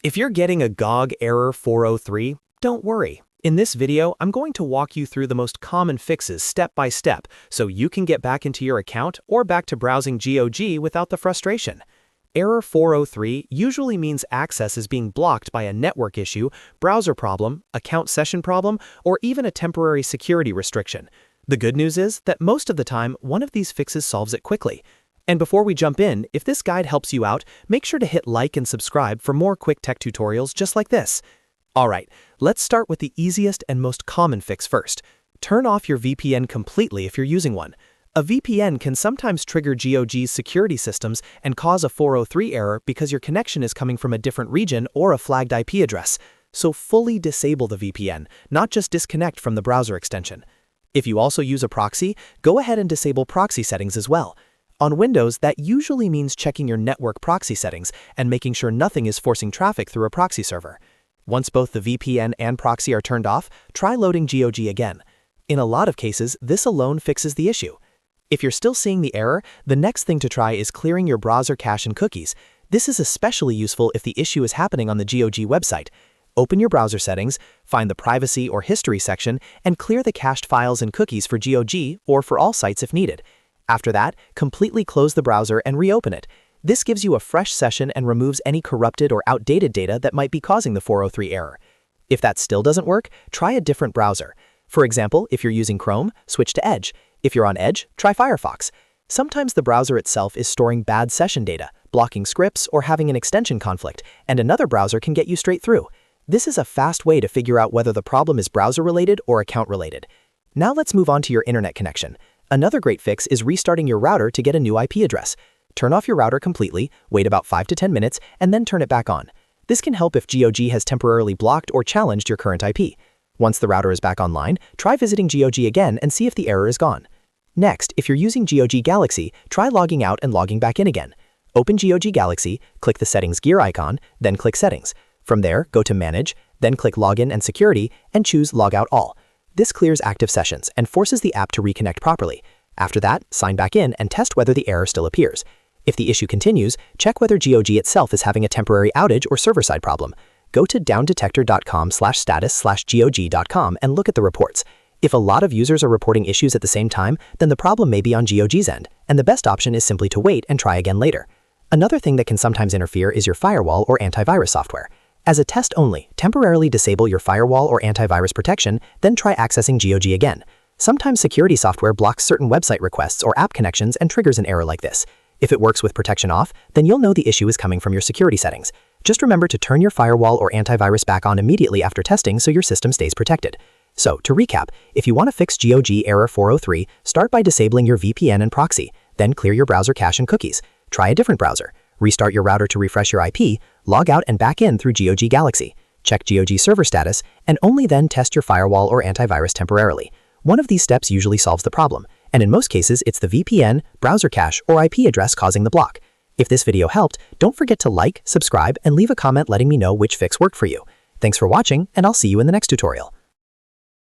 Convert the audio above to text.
If you're getting a GOG Error 403, don't worry. In this video, I'm going to walk you through the most common fixes step by step so you can get back into your account or back to browsing GOG without the frustration. Error 403 usually means access is being blocked by a network issue, browser problem, account session problem, or even a temporary security restriction. The good news is that most of the time, one of these fixes solves it quickly. And before we jump in, if this guide helps you out, make sure to hit like and subscribe for more quick tech tutorials just like this. Alright, let's start with the easiest and most common fix first. Turn off your VPN completely if you're using one. A VPN can sometimes trigger GOG's security systems and cause a 403 error because your connection is coming from a different region or a flagged IP address. So fully disable the VPN, not just disconnect from the browser extension. If you also use a proxy, go ahead and disable proxy settings as well. On Windows, that usually means checking your network proxy settings and making sure nothing is forcing traffic through a proxy server. Once both the VPN and proxy are turned off, try loading GOG again. In a lot of cases, this alone fixes the issue. If you're still seeing the error, the next thing to try is clearing your browser cache and cookies. This is especially useful if the issue is happening on the GOG website. Open your browser settings, find the Privacy or History section, and clear the cached files and cookies for GOG or for all sites if needed. After that, completely close the browser and reopen it. This gives you a fresh session and removes any corrupted or outdated data that might be causing the 403 error. If that still doesn't work, try a different browser. For example, if you're using Chrome, switch to Edge. If you're on Edge, try Firefox. Sometimes the browser itself is storing bad session data, blocking scripts, or having an extension conflict, and another browser can get you straight through. This is a fast way to figure out whether the problem is browser-related or account-related. Now let's move on to your internet connection. Another great fix is restarting your router to get a new IP address. Turn off your router completely, wait about 5 to 10 minutes, and then turn it back on. This can help if GOG has temporarily blocked or challenged your current IP. Once the router is back online, try visiting GOG again and see if the error is gone. Next, if you're using GOG Galaxy, try logging out and logging back in again. Open GOG Galaxy, click the Settings gear icon, then click Settings. From there, go to Manage, then click Login and Security, and choose Logout All. This clears active sessions and forces the app to reconnect properly. After that, sign back in and test whether the error still appears. If the issue continues, check whether GOG itself is having a temporary outage or server-side problem. Go to downdetector.com/status/gog.com and look at the reports. If a lot of users are reporting issues at the same time, then the problem may be on GOG's end, and the best option is simply to wait and try again later. Another thing that can sometimes interfere is your firewall or antivirus software. As a test only, temporarily disable your firewall or antivirus protection, then try accessing GOG again. Sometimes security software blocks certain website requests or app connections and triggers an error like this. If it works with protection off, then you'll know the issue is coming from your security settings. Just remember to turn your firewall or antivirus back on immediately after testing so your system stays protected. So, to recap, if you want to fix GOG Error 403, start by disabling your VPN and proxy, then clear your browser cache and cookies. Try a different browser. Restart your router to refresh your IP, log out and back in through GOG Galaxy. Check GOG server status, and only then test your firewall or antivirus temporarily. One of these steps usually solves the problem, and in most cases, it's the VPN, browser cache, or IP address causing the block. If this video helped, don't forget to like, subscribe, and leave a comment letting me know which fix worked for you. Thanks for watching, and I'll see you in the next tutorial.